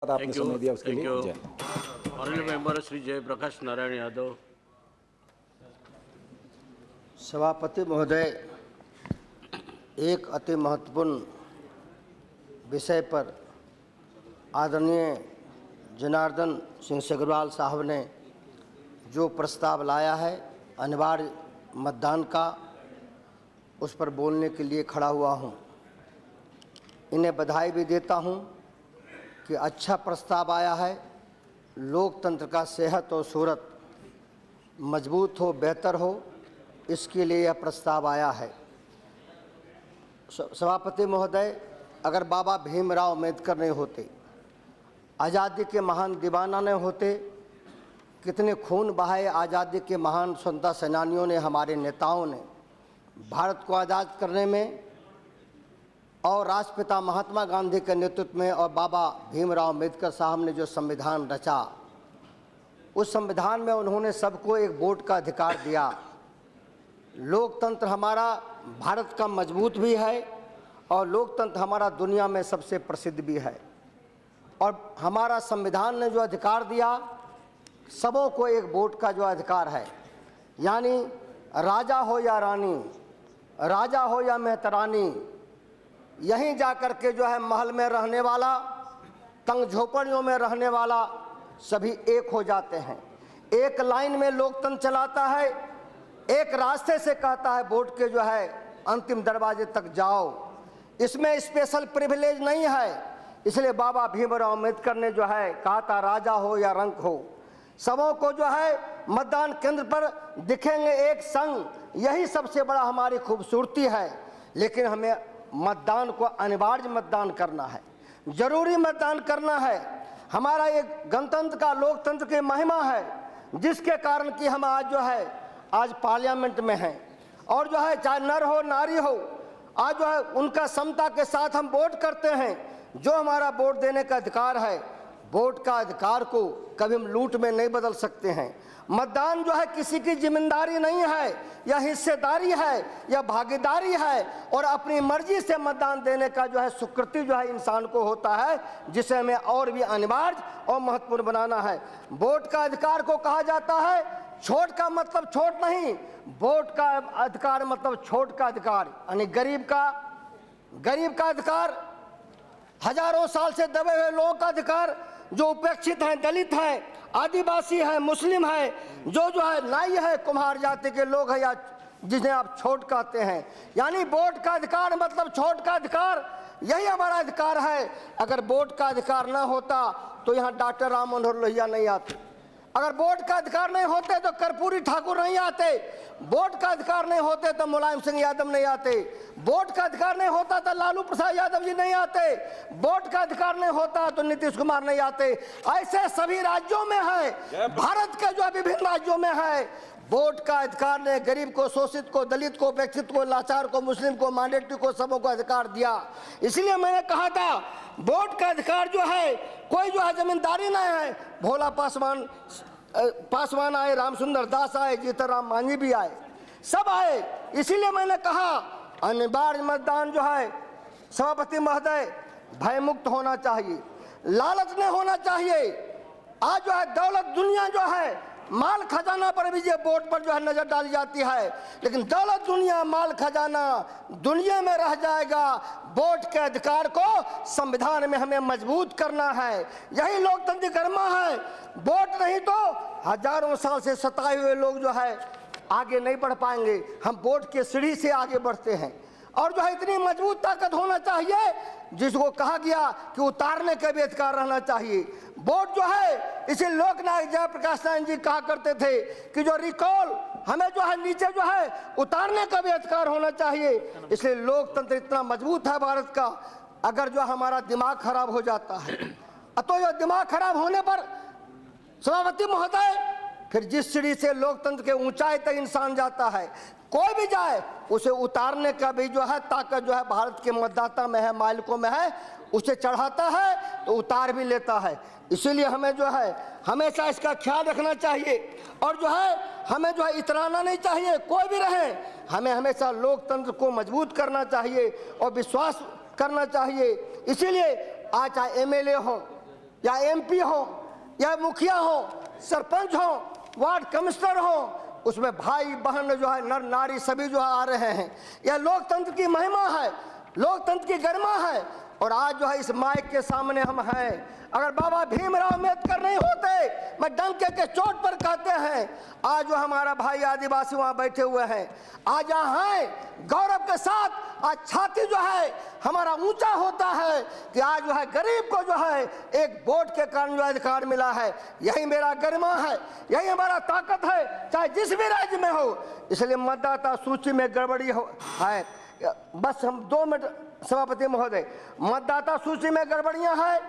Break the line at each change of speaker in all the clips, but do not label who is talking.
आपने समय दिया उसके लिए जय।
Honourable member Shri Jayprakash Narayan Yadav.
सभापति महोदय, एक अति महत्वपूर्ण विषय पर आदरणीय जनार्दन सिंह सेगरवाल साहब ने जो प्रस्ताव लाया है अनिवार्य मतदान का, उस पर बोलने के लिए खड़ा हुआ हूं। इन्हें बधाई भी देता हूं कि अच्छा प्रस्ताव आया है। लोकतंत्र का सेहत और सूरत मजबूत हो, बेहतर हो, इसके लिए यह प्रस्ताव आया है। सभापति महोदय, अगर बाबा भीमराव अम्बेडकर नहीं होते, आज़ादी के महान दीवाना नहीं होते, कितने खून बहाए आज़ादी के महान स्वतंत्रता सेनानियों ने, हमारे नेताओं ने भारत को आज़ाद करने में, और राष्ट्रपिता महात्मा गांधी के नेतृत्व में और बाबा भीमराव अम्बेडकर साहब ने जो संविधान रचा, उस संविधान में उन्होंने सबको एक वोट का अधिकार दिया। लोकतंत्र हमारा भारत का मजबूत भी है और लोकतंत्र हमारा दुनिया में सबसे प्रसिद्ध भी है। और हमारा संविधान ने जो अधिकार दिया, सबों को एक वोट का जो अधिकार है, यानी राजा हो या रानी, राजा हो या मेहतरानी, यहीं जाकर के जो है महल में रहने वाला, तंग झोपड़ियों में रहने वाला, सभी एक हो जाते हैं। एक लाइन में लोकतंत्र चलाता है, एक रास्ते से कहता है वोट के जो है अंतिम दरवाजे तक जाओ। इसमें स्पेशल प्रिविलेज नहीं है। इसलिए बाबा भीमराव अम्बेडकर ने जो है कहा था, राजा हो या रंक हो, सबों को जो है मतदान केंद्र पर दिखेंगे एक संग। यही सबसे बड़ा हमारी खूबसूरती है। लेकिन हमें मतदान को अनिवार्य मतदान करना है, जरूरी मतदान करना है। हमारा एक गणतंत्र का, लोकतंत्र की महिमा है, जिसके कारण कि हम आज जो है आज पार्लियामेंट में हैं। और जो है चाहे नर हो नारी हो, आज जो है उनका समता के साथ हम वोट करते हैं। जो हमारा वोट देने का अधिकार है, वोट का अधिकार को कभी हम लूट में नहीं बदल सकते हैं। मतदान जो है किसी की जिम्मेदारी नहीं है, या हिस्सेदारी है, या भागीदारी है। और अपनी मर्जी से मतदान देने का जो है स्वीकृति जो है इंसान को होता है, जिसे हमें और भी अनिवार्य और महत्वपूर्ण बनाना है। वोट का अधिकार को कहा जाता है, छोट का मतलब छोट नहीं, वोट का अधिकार मतलब छोट का अधिकार, यानी गरीब का अधिकार, हजारों साल से दबे हुए लोगों का अधिकार, जो उपेक्षित हैं, दलित हैं, आदिवासी हैं, मुस्लिम हैं, जो है नाई है, कुम्हार जाति के लोग हैं, या जिन्हें आप छोट कहते हैं। यानी वोट का अधिकार मतलब छोट का अधिकार, यही हमारा अधिकार है। अगर वोट का अधिकार ना होता तो यहाँ डॉक्टर राम मनोहर लोहिया नहीं आते। अगर वोट का अधिकार नहीं होते तो कर्पूरी ठाकुर नहीं आते। वोट का अधिकार नहीं होते तो मुलायम सिंह यादव नहीं आते। वोट का अधिकार नहीं होता तो लालू प्रसाद यादव जी नहीं आते। वोट का अधिकार नहीं होता तो नीतीश कुमार नहीं आते। ऐसे सभी राज्यों में है, भारत के जो विभिन्न राज्यों में है। वोट का अधिकार ने गरीब को, शोषित को, दलित को, उपेक्षित को, लाचार को, मुस्लिम को, माइनॉरिटी को, सबों को अधिकार दिया। इसलिए मैंने कहा था, वोट का अधिकार जो है कोई जो है जमींदारी नहीं है। भोला पासवान आए, रामसुंदर दास आए, जीतनराम मांझी भी आए, सब आए। इसीलिए मैंने कहा अनिवार्य मतदान जो है सभापति महोदय भयमुक्त होना चाहिए, लालच नहीं होना चाहिए। आज जो है दौलत दुनिया जो है, माल खजाना पर भी ये वोट पर जो है नजर डाली जाती है, लेकिन दौलत दुनिया, माल खजाना दुनिया में रह जाएगा। वोट के अधिकार को संविधान में हमें मजबूत करना है, यही लोकतंत्र की गरिमा है। वोट नहीं तो हजारों साल से सताए हुए लोग जो है आगे नहीं बढ़ पाएंगे। हम वोट के सीढ़ी से आगे बढ़ते हैं। और जो है इतनी मजबूत ताकत होना चाहिए, जिसको कहा गया कि उतारने का भी अधिकार रहना चाहिए। वोट जो है, इसे लोकनायक जयप्रकाश नारायण जी कहा करते थे कि जो रिकॉल, हमें जो है नीचे जो है उतारने का भी अधिकार होना चाहिए। इसलिए लोकतंत्र इतना मजबूत है भारत का। अगर जो हमारा दिमाग खराब हो जाता है, तो ये दिमाग खराब होने पर सभापति महोदय, फिर जिस सीढ़ी से लोकतंत्र के ऊंचाई तक इंसान जाता है, कोई भी जाए, उसे उतारने का भी जो है ताकत जो है भारत के मतदाता में है, मालिकों में है। उसे चढ़ाता है तो उतार भी लेता है। इसीलिए हमें जो है हमेशा इसका ख्याल रखना चाहिए। और जो है हमें जो है इतराना नहीं चाहिए, कोई भी रहे, हमें हमेशा लोकतंत्र को मजबूत करना चाहिए और विश्वास करना चाहिए। इसीलिए आज चाहे एमएलए हो, या एमपी हो या मुखिया हो, सरपंच हो, वार्ड कमिश्नर हो, उसमें भाई बहन जो है, नर नारी सभी जो है आ रहे हैं। यह लोकतंत्र की महिमा है, लोकतंत्र की गरिमा है। और आज जो है इस माइक के सामने हम हैं। अगर बाबा भीमराव अम्बेडकर नहीं होते, मैं डंके के चोट पर कहते हैं, आज जो हमारा भाई आदिवासी वहां बैठे हुए हैं, आज यहाँ हैं गौरव के साथ। आज छाती जो है हमारा ऊंचा होता है कि आज जो है गरीब को जो है एक वोट के कारण जो अधिकार मिला है। यही मेरा गरिमा है, यही हमारा ताकत है, चाहे जिस भी राज्य में हो। इसलिए मतदाता सूची में गड़बड़ी है। बस हम 2 मिनट सभापति महोदय, मतदाता सूची में गड़बड़ियां हैं,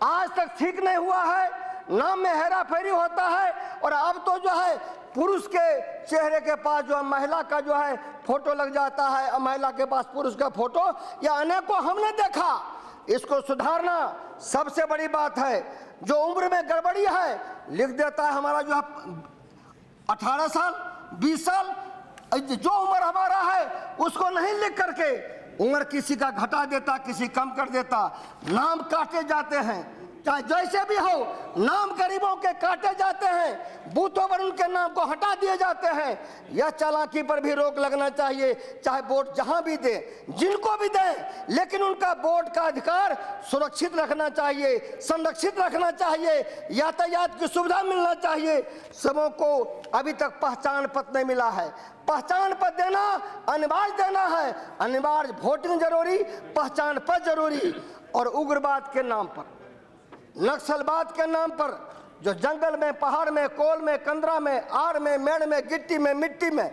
आज तक ठीक नहीं हुआ है। नाम में हेरा फेरी होता है और अब तो जो है पुरुष के चेहरे के पास जो है महिला का जो है फोटो लग जाता है और महिला के पास पुरुष का फोटो। यह अनेकों हमने देखा। इसको सुधारना सबसे बड़ी बात है। जो उम्र में गड़बड़ी है लिख देता है हमारा जो है 18 साल 20 साल, जो उम्र हमारा है उसको नहीं लिख करके उम्र किसी का घटा देता, किसी कम कर देता। नाम काटे जाते हैं, चाहे जैसे भी हो, नाम गरीबों के काटे जाते हैं, बूथों पर उनके नाम को हटा दिए जाते हैं। यह चालाकी पर भी रोक लगना चाहिए। चाहे वोट जहां भी दे, जिनको भी दे, लेकिन उनका वोट का अधिकार सुरक्षित रखना चाहिए, संरक्षित रखना चाहिए। यातायात की सुविधा मिलना चाहिए। सबों को अभी तक पहचान पत्र नहीं मिला है। पहचान पत्र देना अनिवार्य देना है। अनिवार्य वोटिंग जरूरी, पहचान पत्र जरूरी। और उग्रवाद के नाम पर, नक्सलवाद के नाम पर जो जंगल में, पहाड़ में, कोल में, कंदरा में, आड़ में, मेड़ में, गिट्टी में, मिट्टी में,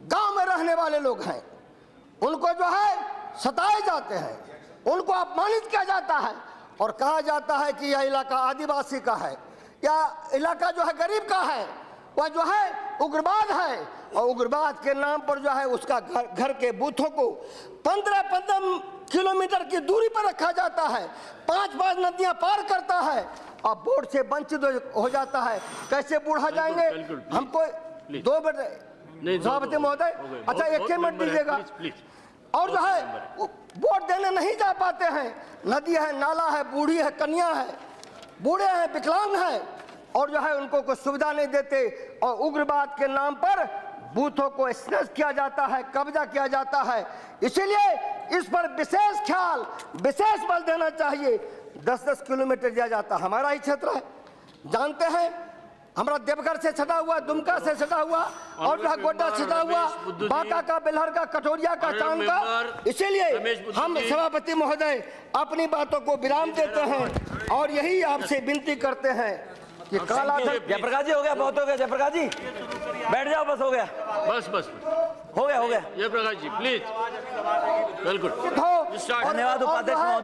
गांव में रहने वाले लोग हैं, उनको जो है सताए जाते हैं, उनको अपमानित किया जाता है और कहा जाता है कि यह इलाका आदिवासी का है, या इलाका जो है गरीब का है। वह जो है उग्रवाद है। और उग्रवाद के नाम पर जो है उसका घर के बूथों को 15-15 किलोमीटर की दूरी पर रखा जाता है, 5-5 नदियां पार करता है और वोट से वंचित हो जाता है। कैसे बूढ़ा जाएंगे? हमको 2 मिनट सभापति महोदय, अच्छा 1 मिनट दीजिएगा। और जो है वोट देने नहीं जा पाते हैं। नदी है, नाला है, बूढ़ी है, कन्या है, बूढ़े हैं, विकलांग हैं, और जो है उनको कोई सुविधा नहीं देते। और उग्रवाद के नाम पर बूथों को स्नैच किया जाता है, कब्जा किया जाता है। इसीलिए इस पर विशेष ख्याल, विशेष बल देना चाहिए। 10-10 किलोमीटर दिया जाता, हमारा ही क्षेत्र है, जानते हैं। हमारा देवघर से सटा हुआ, दुमका से सटा हुआ, और जो है गोड्डा सटा हुआ, बांका का, बेलहर का, कटोरिया का, चांद का। इसीलिए हम सभापति महोदय अपनी बातों को विराम देते हैं और यही आपसे विनती करते हैं कि काला
जयप्रकाश जी, हो गया, बहुत हो गया। जयप्रकाश जी बैठ जाओ, बस हो गया,
बस बस
हो गया, हो गया।
जयप्रकाश जी प्लीज, बिल्कुल।
धन्यवाद उपाध्यक्ष महोदय।